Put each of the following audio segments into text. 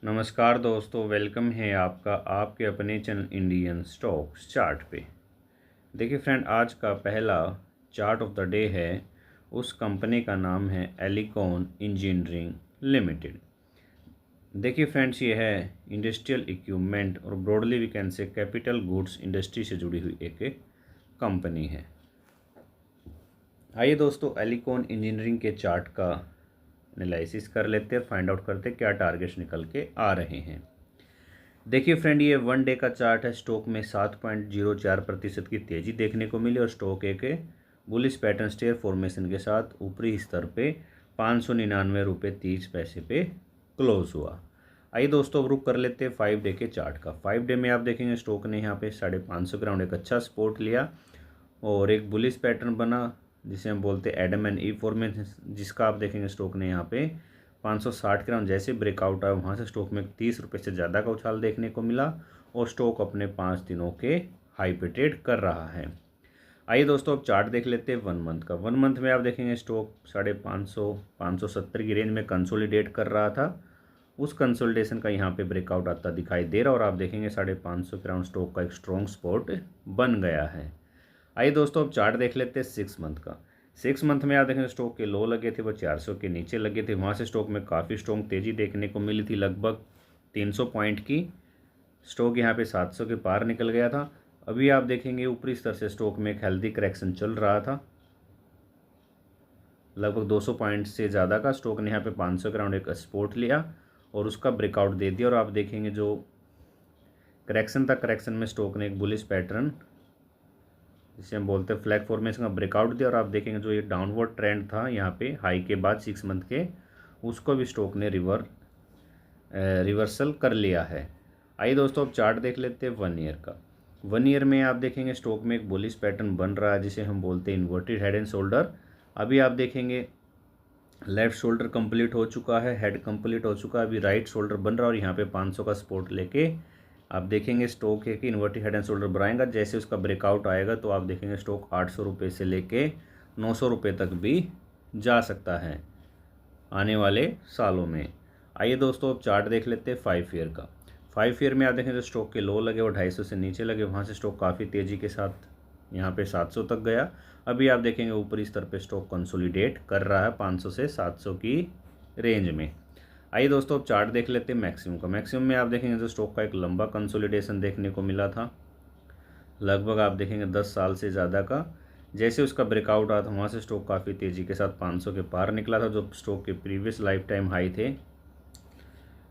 नमस्कार दोस्तों, वेलकम है आपका आपके अपने चैनल इंडियन स्टॉक्स चार्ट पे। देखिए फ्रेंड, आज का पहला चार्ट ऑफ द डे है। उस कंपनी का नाम है एलिकॉन इंजीनियरिंग लिमिटेड। देखिए फ्रेंड्स, ये है इंडस्ट्रियल इक्विपमेंट और broadly we can say capital goods industry से जुड़ी हुई एक कंपनी है। आइए दोस्तों, एलिकॉन इंजीनियरिंग के चार्ट का एनालिसिस कर लेते हैं, फाइंड आउट करते हैं क्या टारगेट्स निकल के आ रहे हैं। देखिए फ्रेंड, ये 1 डे का चार्ट है। स्टॉक में 7.04% की तेज़ी देखने को मिली और स्टॉक एक बुलिश पैटर्न स्टेयर फॉर्मेशन के साथ ऊपरी स्तर पे 599.30 रुपये पे क्लोज हुआ। आइए दोस्तों, अब रुक कर लेते हैं 5 डे के चार्ट का। 5 डे में आप देखेंगे स्टॉक ने यहाँ पे 550 के राउंड एक अच्छा सपोर्ट लिया और एक बुलिश पैटर्न बना जिसे हम बोलते हैं एडम एंड ई फॉर्मेशन, जिसका आप देखेंगे स्टॉक ने यहाँ पे 560 के राउंड जैसे ब्रेकआउट आया वहाँ से स्टॉक में 30 रुपये से ज़्यादा का उछाल देखने को मिला और स्टॉक अपने 5 दिनों के हाई पे ट्रेड कर रहा है। आइए दोस्तों, अब चार्ट देख लेते हैं 1 मंथ का। 1 मंथ में आप देखेंगे स्टॉक 550-570 की रेंज में कंसोलिडेट कर रहा था। उस कंसोलिडेशन का यहाँ पे ब्रेकआउट आता दिखाई दे रहा और आप देखेंगे 550 के राउंड स्टॉक का एक स्ट्रॉन्ग स्पॉट बन गया है। आइए दोस्तों, अब चार्ट देख लेते हैं 6 मंथ का। 6 मंथ में आप देखें स्टॉक के लो लगे थे वो 400 के नीचे लगे थे। वहाँ से स्टॉक में काफ़ी स्ट्रॉन्ग तेज़ी देखने को मिली थी, लगभग 300 पॉइंट की। स्टॉक यहाँ पे 700 के पार निकल गया था। अभी आप देखेंगे ऊपरी स्तर से स्टॉक में एक हेल्दी करेक्शन चल रहा था, लगभग 200 पॉइंट से ज़्यादा का। स्टॉक ने यहाँ पे 500 के राउंड एक सपोर्ट लिया और उसका ब्रेकआउट दे दिया और आप देखेंगे जो करेक्शन था, करेक्शन में स्टॉक ने एक बुलिश पैटर्न जिसे हम बोलते हैं फ्लैग फॉर्मेशन का ब्रेकआउट दिया और आप देखेंगे जो ये डाउनवर्ड ट्रेंड था यहाँ पे हाई के बाद 6 मंथ के, उसको भी स्टॉक ने रिवर्सल कर लिया है। आइए दोस्तों, अब चार्ट देख लेते हैं 1 ईयर का। 1 ईयर में आप देखेंगे स्टॉक में एक बुलिश पैटर्न बन रहा है जिसे हम बोलते हैं इन्वर्टेड हेड एंड शोल्डर। अभी आप देखेंगे लेफ्ट शोल्डर कंप्लीट हो चुका है, हेड कंप्लीट हो चुका है, अभी राइट शोल्डर बन रहा है और यहाँ पे 500 का सपोर्ट लेके आप देखेंगे स्टॉक है कि इन्वर्टेड हेड एंड शोल्डर बनाएगा। जैसे उसका ब्रेकआउट आएगा तो आप देखेंगे स्टॉक 800 रुपये से लेके 900 रुपये तक भी जा सकता है आने वाले सालों में। आइए दोस्तों, अब चार्ट देख लेते हैं 5 ईयर का। 5 ईयर में आप देखें जो स्टॉक के लो लगे वो 250 से नीचे लगे, वहाँ से स्टॉक काफ़ी तेज़ी के साथ यहाँ पे 700 तक गया। अभी आप देखेंगे ऊपरी स्तर पे स्टॉक कंसोलिडेट कर रहा है 500 से 700 की रेंज में। आइए दोस्तों, अब चार्ट देख लेते हैं मैक्सिमम का। मैक्सिमम में आप देखेंगे जो स्टॉक का एक लंबा कंसोलिडेशन देखने को मिला था, लगभग आप देखेंगे 10 साल से ज़्यादा का। जैसे उसका ब्रेकआउट आया था वहाँ से स्टॉक काफ़ी तेज़ी के साथ 500 के पार निकला था, जो स्टॉक के प्रीवियस लाइफ टाइम हाई थे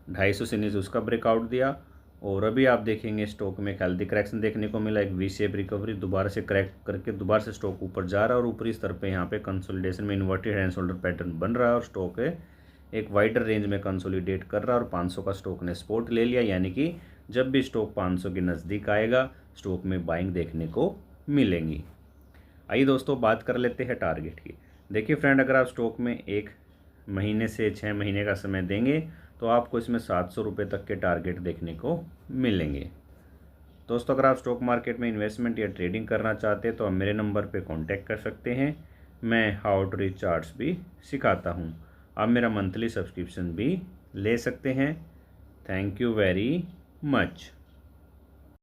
250 से नीचे उसका ब्रेकआउट दिया और अभी आप देखेंगे स्टॉक में एक हेल्दी करेक्शन देखने को मिला, एक वी शेप रिकवरी, दोबारा से क्रैक करके दोबारा से स्टॉक ऊपर जा रहा है और ऊपरी स्तर पे यहाँ पे कंसोलिडेशन में इन्वर्टेड हैंड शोल्डर पैटर्न बन रहा है और स्टॉक है एक वाइडर रेंज में कंसोलिडेट कर रहा है और 500 का स्टॉक ने सपोर्ट ले लिया, यानी कि जब भी स्टॉक 500 के नज़दीक आएगा स्टॉक में बाइंग देखने को मिलेंगी। आइए दोस्तों, बात कर लेते हैं टारगेट की। देखिए फ्रेंड, अगर आप स्टॉक में 1 महीने से 6 महीने का समय देंगे तो आपको इसमें 700 रुपये तक के टारगेट देखने को मिलेंगे। दोस्तों, अगर आप स्टॉक मार्केट में इन्वेस्टमेंट या ट्रेडिंग करना चाहते हैं तो आप मेरे नंबर पे कांटेक्ट कर सकते हैं। मैं हाउ टू रीड चार्ट्स भी सिखाता हूँ। आप मेरा मंथली सब्सक्रिप्शन भी ले सकते हैं। Thank you very much.